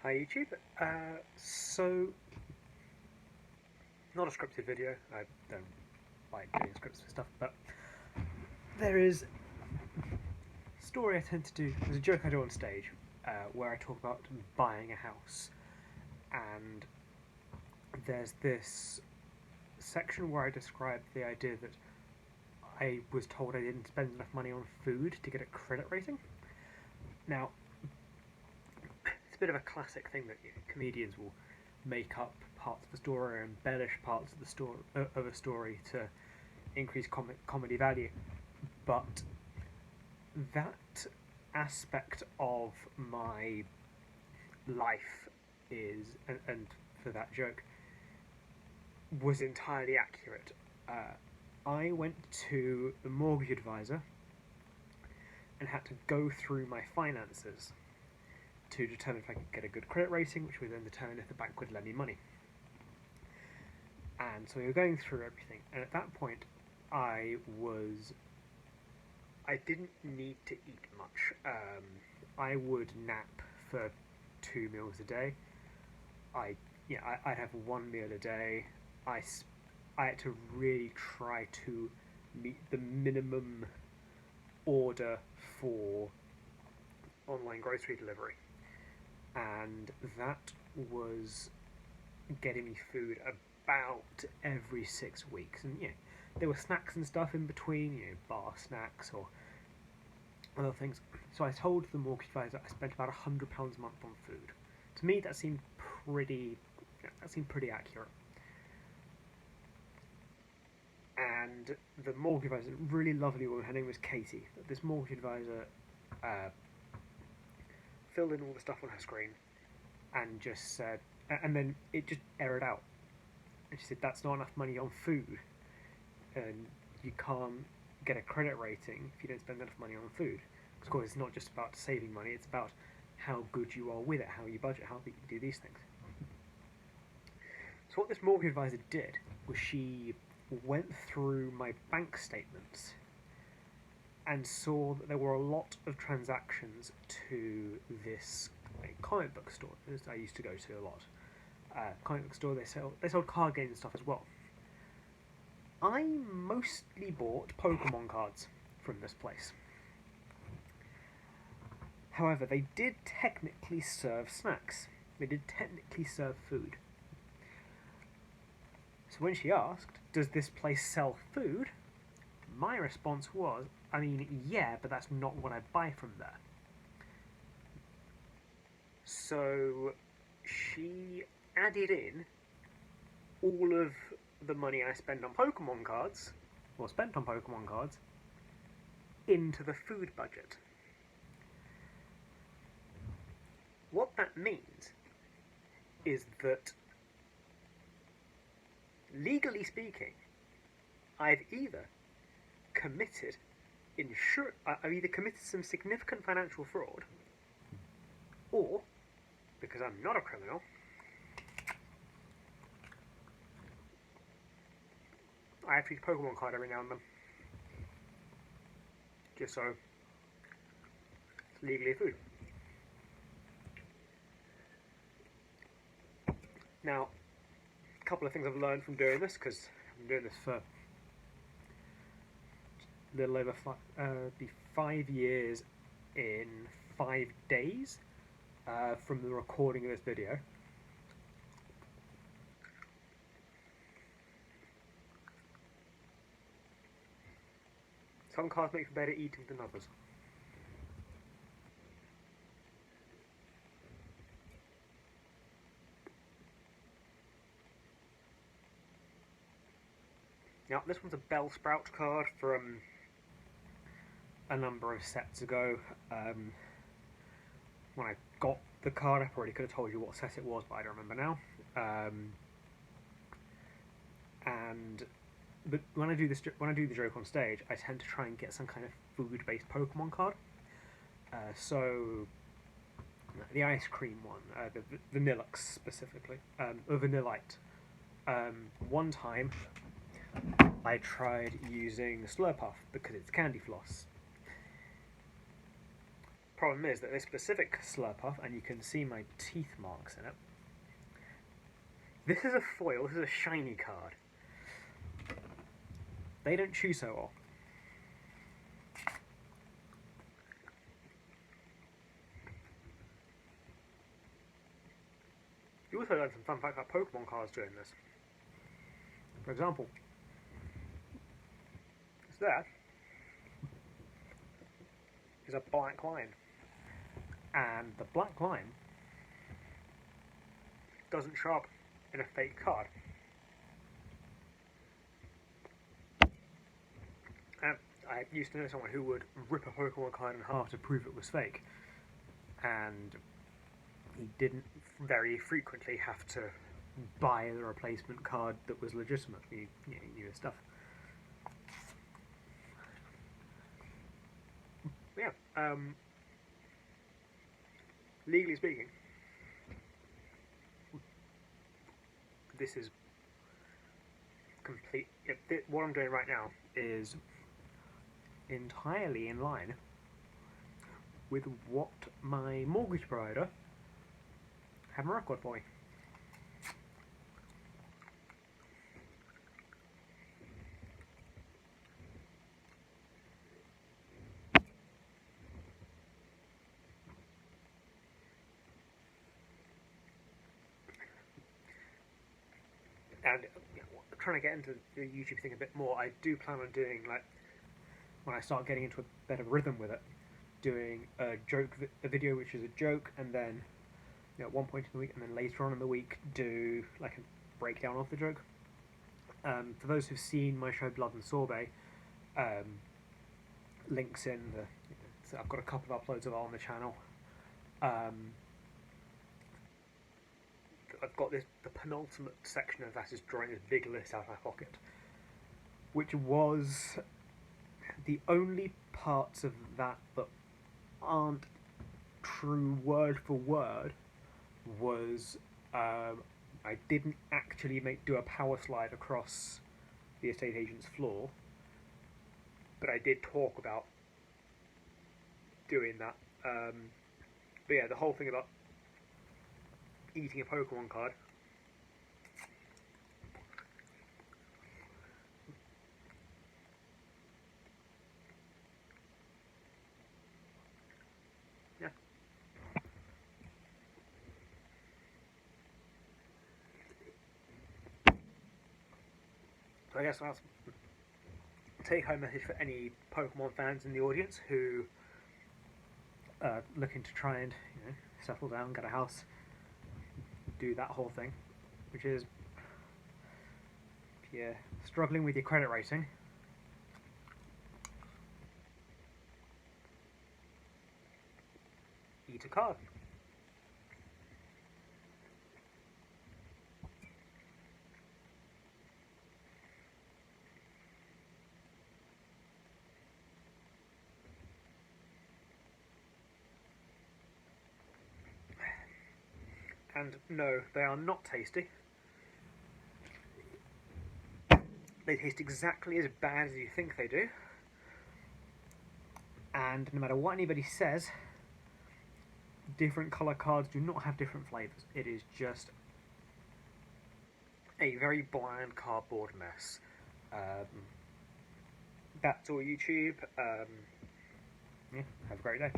Hi YouTube. So, not a scripted video. I don't like doing scripts for stuff, but there is a story I tend to do. There's a joke I do on stage where I talk about buying a house, and there's this section where I describe the idea that I was told I didn't spend enough money on food to get a credit rating. Now, it's a bit of a classic thing that comedians will make up parts of the story or embellish parts of the story of a story to increase comedy value, but that aspect of my life is, and for that joke, was entirely accurate. I went to the mortgage advisor and had to go through my finances to determine if I could get a good credit rating, which would then determine if the bank would lend me money. And so we were going through everything, and at that point I didn't need to eat much. I would nap for 2 meals a day. I'd have 1 meal a day. I had to really try to meet the minimum order for online grocery delivery, and that was getting me food about every 6 weeks. And there were snacks and stuff in between, bar snacks or other things. So I told the mortgage advisor I spent about £100 a month on food. To me, that seemed pretty accurate. And the mortgage advisor, really lovely woman, her name was Katie. This mortgage advisor filled in all the stuff on her screen and just said, and then it just errored out. And she said, that's not enough money on food, and you can't get a credit rating if you don't spend enough money on food. Because of course it's not just about saving money, it's about how good you are with it, how you budget, how you do these things. So what this mortgage advisor did was she went through my bank statements and saw that there were a lot of transactions to this comic book store that I used to go to a lot. Comic book store, they sold card games and stuff as well. I mostly bought Pokémon cards from this place. However, they did technically serve snacks. They did technically serve food. So when she asked, does this place sell food? My response was, I mean, yeah, but that's not what I buy from there. So she added in all of the money I spent on Pokémon cards, into the food budget. What that means is that, legally speaking, I've either committed some significant financial fraud, or, because I'm not a criminal, I have to use Pokemon card every now and then, just so it's legally food. Now, a couple of things I've learned from doing this, because I've been doing this for a little over 5 years in 5 days from the recording of this video. Some cards make for better eating than others. Now, this one's a Bellsprout card from a number of sets ago. When I got the card, I probably could have told you what set it was, but I don't remember now. But when I do the joke on stage, I tend to try and get some kind of food-based Pokemon card. So the ice cream one, the Vanillux specifically, or Vanillite. One time, I tried using Slurpuff because it's candy floss. Problem is that this specific Slurpuff, and you can see my teeth marks in it, this is a foil, this is a shiny card. They don't chew so well. You also learned some fun facts about Pokemon cards during this. For example, there is a black line, and the black line doesn't show up in a fake card. I used to know someone who would rip a Pokemon card in half to prove it was fake, and he didn't very frequently have to buy the replacement card that was legitimate. He knew his stuff. Yeah, legally speaking, this is complete. What I'm doing right now is entirely in line with what my mortgage provider had on record for me. And trying to get into the YouTube thing a bit more, I do plan on doing, like, when I start getting into a better rhythm with it, doing a video which is a joke, and then at one point in the week, and then later on in the week, do like a breakdown of the joke. For those who've seen my show Blood and Sorbet, links in the. So I've got a couple of uploads of it on the channel. I've got the penultimate section of that is drawing this big list out of my pocket, which was the only parts of that aren't true word for word. Was I didn't actually do a power slide across the estate agent's floor, but I did talk about doing that. But yeah, the whole thing about eating a Pokemon card. Yeah. So I guess that's a take-home message for any Pokemon fans in the audience who are looking to try and settle down, get a house, do that whole thing, which is if you're struggling with your credit rating, eat a card. And no, they are not tasty. They taste exactly as bad as you think they do. And no matter what anybody says, different colour cards do not have different flavours. It is just a very bland cardboard mess. That's all YouTube. Yeah, have a great day.